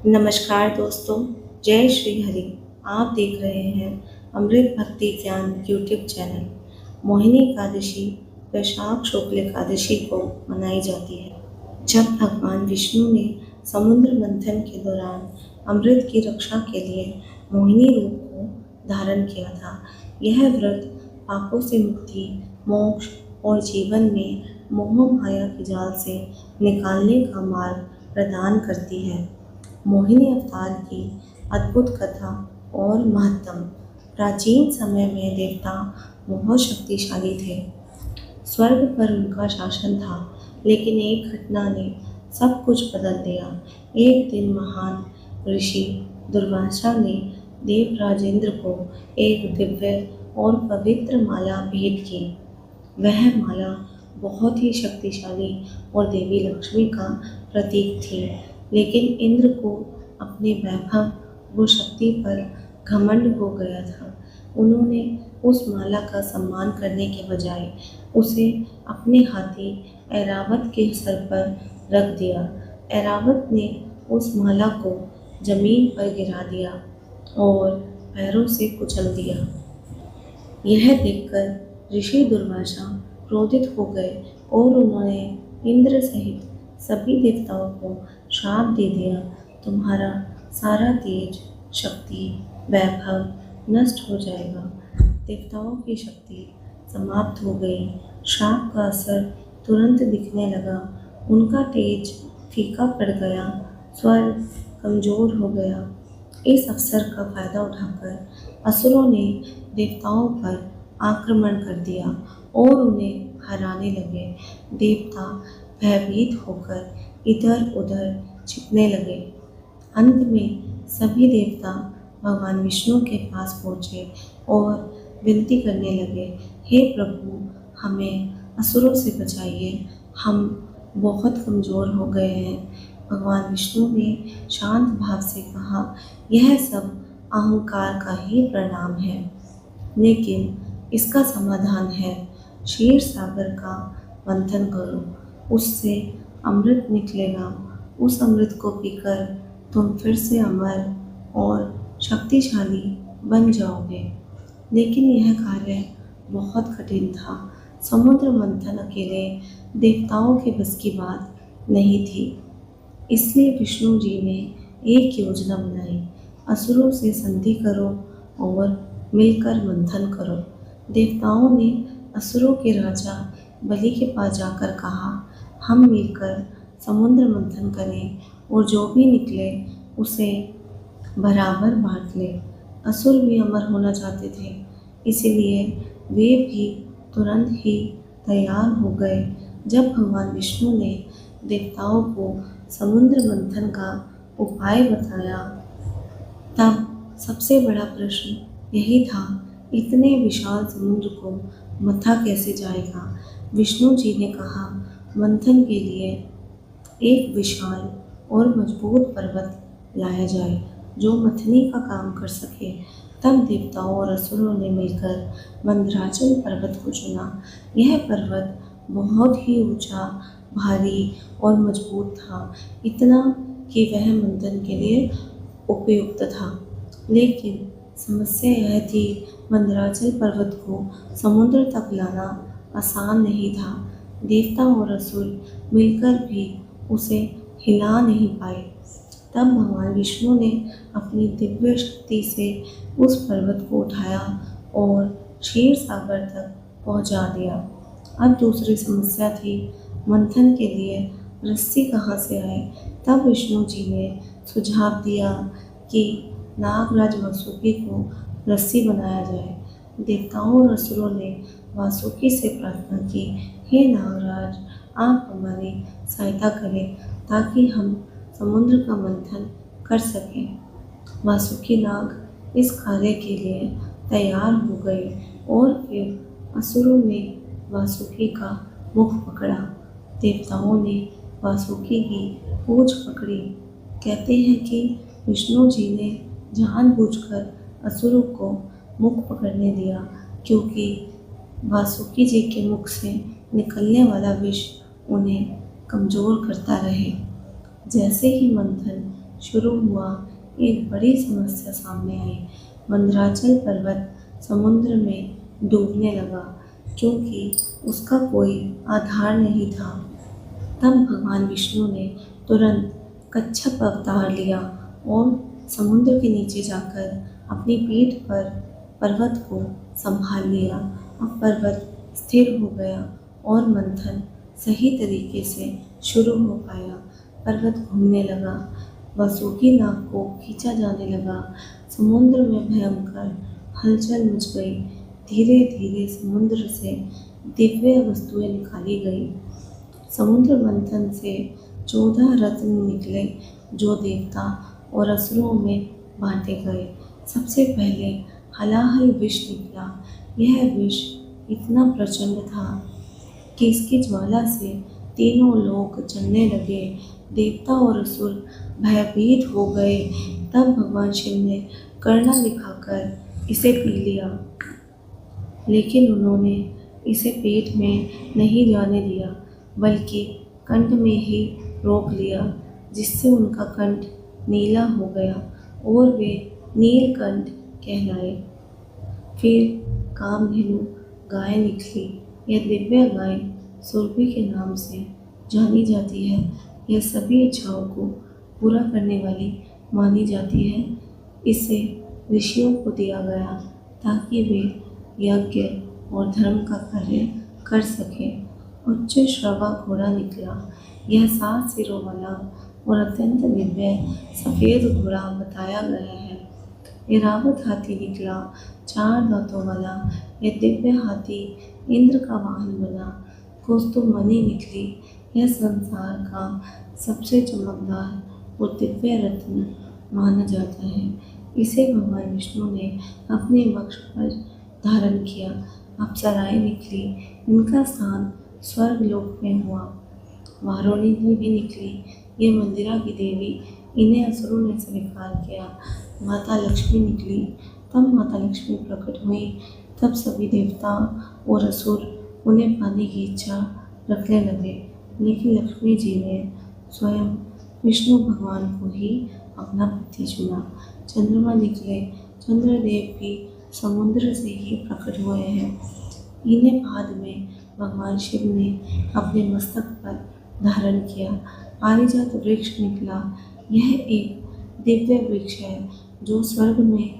नमस्कार दोस्तों, जय श्री हरि। आप देख रहे हैं अमृत भक्ति ज्ञान यूट्यूब चैनल। मोहिनी एकादशी वैशाख शुक्ल एकादशी को मनाई जाती है, जब भगवान विष्णु ने समुद्र मंथन के दौरान अमृत की रक्षा के लिए मोहिनी रूप को धारण किया था। यह व्रत पापों से मुक्ति, मोक्ष और जीवन में मोह माया के जाल से निकालने का मार्ग प्रदान करती है। मोहिनी अवतार की अद्भुत कथा और महत्तम। प्राचीन समय में देवता बहुत शक्तिशाली थे। स्वर्ग पर उनका शासन था, लेकिन एक घटना ने सब कुछ बदल दिया। एक दिन महान ऋषि दुर्वासा ने देवराज इंद्र को एक दिव्य और पवित्र माला भेंट की। वह माला बहुत ही शक्तिशाली और देवी लक्ष्मी का प्रतीक थी, लेकिन इंद्र को अपने वैभव व शक्ति पर घमंड हो गया था। उन्होंने उस माला का सम्मान करने के बजाय उसे अपने हाथी ऐरावत के सर पर रख दिया। ऐरावत ने उस माला को जमीन पर गिरा दिया और पैरों से कुचल दिया। यह देखकर ऋषि दुर्वासा क्रोधित हो गए और उन्होंने इंद्र सहित सभी देवताओं को श्राप दे दिया, तुम्हारा सारा तेज, शक्ति, वैभव नष्ट हो जाएगा। देवताओं की शक्ति समाप्त हो गई। श्राप का असर तुरंत दिखने लगा। उनका तेज फीका पड़ गया, स्वर्ग कमजोर हो गया। इस अवसर का फायदा उठाकर असुरों ने देवताओं पर आक्रमण कर दिया और उन्हें हराने लगे। देवता भयभीत होकर इधर उधर छिपने लगे। अंत में सभी देवता भगवान विष्णु के पास पहुँचे और विनती करने लगे, हे प्रभु, हमें असुरों से बचाइए, हम बहुत कमज़ोर हो गए हैं। भगवान विष्णु ने शांत भाव से कहा, यह सब अहंकार का ही परिणाम है, लेकिन इसका समाधान है। क्षीर सागर का मंथन करो, उससे अमृत निकलेगा। उस अमृत को पीकर तुम फिर से अमर और शक्तिशाली बन जाओगे। लेकिन यह कार्य बहुत कठिन था। समुद्र मंथन अकेले देवताओं के बस की बात नहीं थी। इसलिए विष्णु जी ने एक योजना बनाई, असुरों से संधि करो और मिलकर मंथन करो। देवताओं ने असुरों के राजा बलि के पास जाकर कहा, हम मिलकर समुद्र मंथन करें और जो भी निकले उसे बराबर बांट लें। असुर भी अमर होना चाहते थे, इसीलिए वे भी तुरंत ही तैयार हो गए। जब भगवान विष्णु ने देवताओं को समुद्र मंथन का उपाय बताया, तब सबसे बड़ा प्रश्न यही था, इतने विशाल समुद्र को मथा कैसे जाएगा। विष्णु जी ने कहा, मंथन के लिए एक विशाल और मजबूत पर्वत लाया जाए जो मथनी का काम कर सके। तब देवताओं और असुरों ने मिलकर मंदराचल पर्वत को चुना। यह पर्वत बहुत ही ऊंचा, भारी और मजबूत था, इतना कि वह मंथन के लिए उपयुक्त था। लेकिन समस्या यह थी, मंदराचल पर्वत को समुद्र तक लाना आसान नहीं था। देवता और असुर मिलकर भी उसे हिला नहीं पाए। तब भगवान विष्णु ने अपनी दिव्य शक्ति से उस पर्वत को उठाया और क्षीर सागर तक पहुंचा दिया। अब दूसरी समस्या थी, मंथन के लिए रस्सी कहाँ से आए। तब विष्णु जी ने सुझाव दिया कि नागराज वासुकी को रस्सी बनाया जाए। देवताओं और असुरों ने वासुकी से प्रार्थना की, हे नागराज, आप हमारी सहायता करें ताकि हम समुद्र का मंथन कर सकें। वासुकी नाग इस कार्य के लिए तैयार हो गए और फिर असुरों ने वासुकी का मुख पकड़ा। देवताओं ने वासुकी की पूंछ पकड़ी। कहते हैं कि विष्णु जी ने जानबूझकर असुरों को मुख पकड़ने दिया, क्योंकि वासुकी जी के मुख से निकलने वाला विष उन्हें कमज़ोर करता रहे। जैसे ही मंथन शुरू हुआ, एक बड़ी समस्या सामने आई। मंदराचल पर्वत समुद्र में डूबने लगा क्योंकि उसका कोई आधार नहीं था। तब भगवान विष्णु ने तुरंत कच्छप अवतार लिया और समुद्र के नीचे जाकर अपनी पीठ पर पर्वत को संभाल लिया। अब पर्वत स्थिर हो गया और मंथन सही तरीके से शुरू हो पाया। पर्वत घूमने लगा, वासुकी नाग को खींचा जाने लगा। समुद्र में भयंकर हलचल मच गई। धीरे धीरे समुद्र से दिव्य वस्तुएं निकाली गई। समुद्र मंथन से 14 रत्न निकले जो देवता और असुरों में बांटे गए। सबसे पहले हलाहल विष निकला। यह विष इतना प्रचंड था कि इसकी ज्वाला से तीनों लोग जलने लगे। देवता और असुर भयभीत हो गए। तब भगवान शिव ने करना दिखाकर इसे पी लिया, लेकिन उन्होंने इसे पेट में नहीं जाने दिया बल्कि कंठ में ही रोक लिया, जिससे उनका कंठ नीला हो गया और वे नीलकंठ कहलाए। फिर कामधेनु गाय निकली। यह दिव्य गाय सुरभि के नाम से जानी जाती है। यह सभी इच्छाओं को पूरा करने वाली मानी जाती है। इसे ऋषियों को दिया गया ताकि वे यज्ञ और धर्म का कार्य कर सकें। उच्च श्रवा घोड़ा निकला। यह 7 सिरों वाला और अत्यंत दिव्य सफ़ेद घोड़ा बताया गया है। ऐरावत हाथी निकला, 4 दांतों वाला। यह दिव्य हाथी इंद्र का वाहन बना। कौस्तुभमणि निकली। यह संसार का सबसे चमकदार और दिव्य रत्न माना जाता है। इसे भगवान विष्णु ने अपने वक्ष पर धारण किया। अप्सराएं निकली। इनका स्थान स्वर्ग लोक में हुआ। वारुणी भी निकली। ये मंदिरा की देवी। इन्हें असुरों ने स्वीकार किया। माता लक्ष्मी निकली। तब माता लक्ष्मी प्रकट हुई। तब सभी देवता और असुर उन्हें पाने की इच्छा रखने लगे, लेकिन लक्ष्मी जी ने स्वयं विष्णु भगवान को ही अपना पति चुना। चंद्रमा निकले। चंद्रदेव भी समुद्र से ही प्रकट हुए हैं। इन्हें बाद में भगवान शिव ने अपने मस्तक पर धारण किया। पारिजात वृक्ष निकला। यह एक दिव्य वृक्ष है जो स्वर्ग में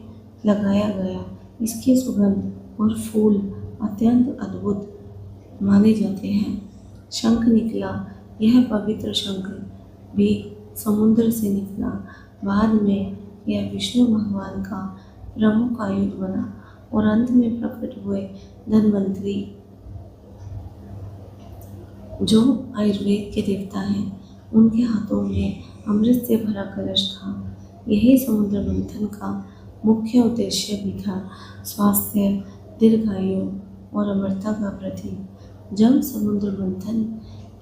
लगाया गया। इसकी सुगंध और फूल अत्यंत अद्भुत माने जाते हैं। शंख निकला। यह पवित्र शंख भी समुद्र से निकला। बाद में यह विष्णु भगवान का प्रमुख आयुध बना और अंत में प्रकट हुए धन्वंतरी, जो आयुर्वेद के देवता हैं। उनके हाथों में अमृत से भरा कलश था। यही समुद्र मंथन का मुख्य उद्देश्य भी था, स्वास्थ्य, दीर्घायु और अमरता का प्रतीक। जब समुद्र मंथन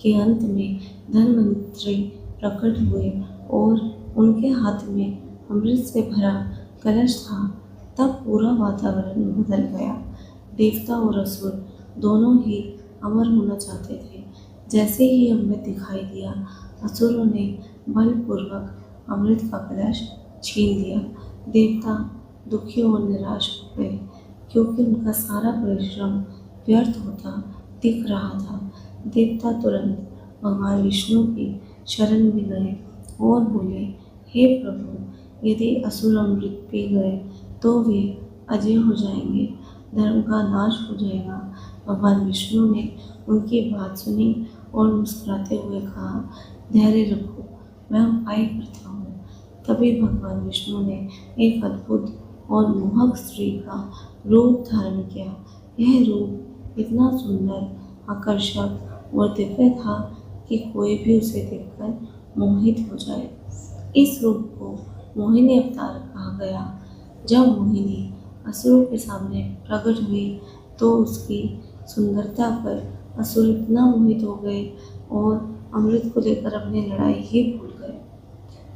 के अंत में धन्वंतरी प्रकट हुए और उनके हाथ में अमृत से भरा कलश था, तब पूरा वातावरण बदल गया। देवता और असुर दोनों ही अमर होना चाहते थे। जैसे ही अमृत दिखाई दिया, असुरों ने बलपूर्वक अमृत का कलश छीन लिया। देवता दुखी और निराश हो गए क्योंकि उनका सारा परिश्रम व्यर्थ होता दिख रहा था। देवता तुरंत भगवान विष्णु की शरण में गए और बोले, हे प्रभु, यदि असुर अमृत पी गए तो वे अजय हो जाएंगे, धर्म का नाश हो जाएगा। भगवान विष्णु ने उनकी बात सुनी और मुस्कुराते हुए कहा, धैर्य रखो, मैं उपाय करता हूँ। तभी भगवान विष्णु ने एक अद्भुत और मोहक स्त्री का रूप धारण किया। यह रूप इतना सुंदर, आकर्षक और दिव्य था कि कोई भी उसे देखकर मोहित हो जाए। इस रूप को मोहिनी अवतार कहा गया। जब मोहिनी असुरों के सामने प्रकट हुई तो उसकी सुंदरता पर असुर इतना मोहित हो गए और अमृत को लेकर अपनी लड़ाई ही भूल गए।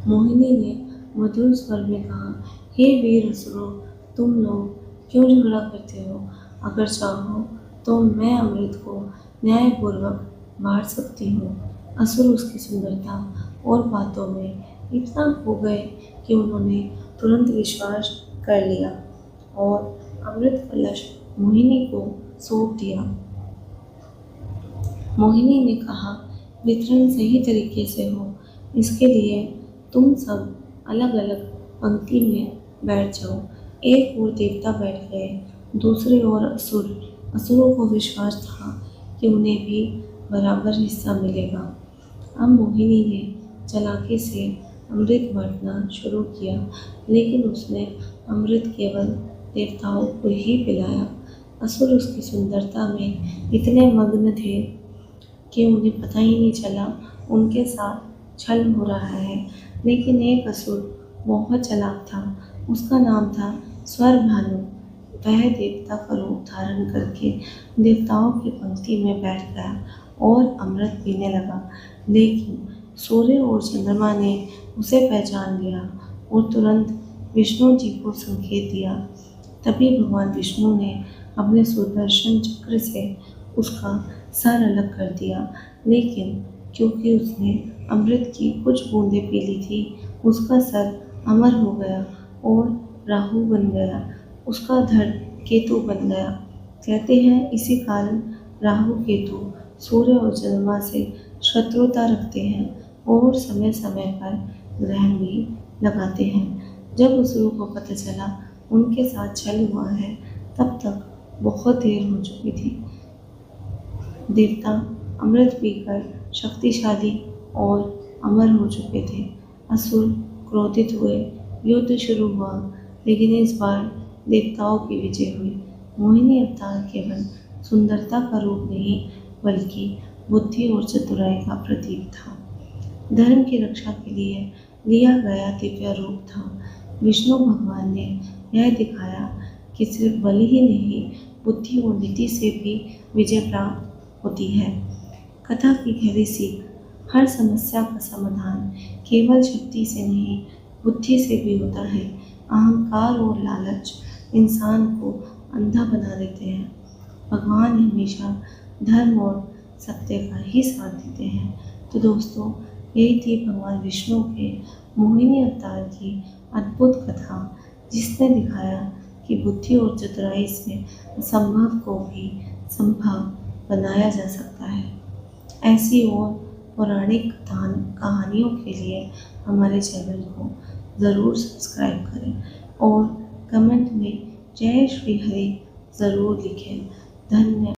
मोहिनी ने मधुर स्वर में कहा, हे वीर असुरों, तुम लोग क्यों झगड़ा करते हो? अगर चाहो तो मैं अमृत को न्यायपूर्वक बांट सकती हूँ। असुर उसकी सुंदरता और बातों में इतना हो गए कि उन्होंने तुरंत विश्वास कर लिया और अमृत कलश मोहिनी को सौंप दिया। मोहिनी ने कहा, वितरण सही तरीके से हो, इसके लिए तुम सब अलग अलग पंक्ति में बैठ जाओ। एक ओर देवता बैठ गए, दूसरी ओर असुर। असुरों को विश्वास था कि उन्हें भी बराबर हिस्सा मिलेगा। अब मोहिनी ने चालाकी से अमृत बांटना शुरू किया, लेकिन उसने अमृत केवल देवताओं को ही पिलाया। असुर उसकी सुंदरता में इतने मग्न थे कि उन्हें पता ही नहीं चला उनके साथ छल हो रहा है। लेकिन एक असुर बहुत चालाक था, उसका नाम था स्वर भानु। वह देवता का रूप धारण करके देवताओं की पंक्ति में बैठ गया और अमृत पीने लगा। लेकिन सूर्य और चंद्रमा ने उसे पहचान लिया और तुरंत विष्णु जी को संकेत दिया। तभी भगवान विष्णु ने अपने सुदर्शन चक्र से उसका सर अलग कर दिया, लेकिन क्योंकि उसने अमृत की कुछ बूंदें पी ली थी, उसका सर अमर हो गया और राहु बन गया, उसका धड़ केतु बन गया। कहते हैं इसी कारण राहु केतु सूर्य और चंद्रमा से शत्रुता रखते हैं और समय समय पर ग्रहण भी लगाते हैं। जब असुरों को पता चला उनके साथ छल हुआ है, तब तक बहुत देर हो चुकी थी। देवता अमृत पीकर शक्तिशाली और अमर हो चुके थे। असुर क्रोधित हुए, युद्ध शुरू हुआ, लेकिन इस बार देवताओं की विजय हुई। मोहिनी अवतार केवल सुंदरता का रूप नहीं, बल्कि बुद्धि और चतुराई का प्रतीक था। धर्म की रक्षा के लिए लिया गया दिव्य रूप था। विष्णु भगवान ने यह दिखाया कि सिर्फ बल ही नहीं, बुद्धि और नीति से भी विजय प्राप्त होती है। कथा की गहरी सीख, हर समस्या का समाधान केवल शक्ति से नहीं, बुद्धि से भी होता है। अहंकार और लालच इंसान को अंधा बना देते हैं। भगवान हमेशा धर्म और सत्य का ही साथ देते हैं। तो दोस्तों, यही थी भगवान विष्णु के मोहिनी अवतार की अद्भुत कथा, जिसने दिखाया कि बुद्धि और चतुराई से असंभव को भी संभव बनाया जा सकता है। ऐसी और पौराणिक कहानियों के लिए हमारे चैनल को ज़रूर सब्सक्राइब करें और कमेंट में जय श्री हरि ज़रूर लिखें। धन्यवाद।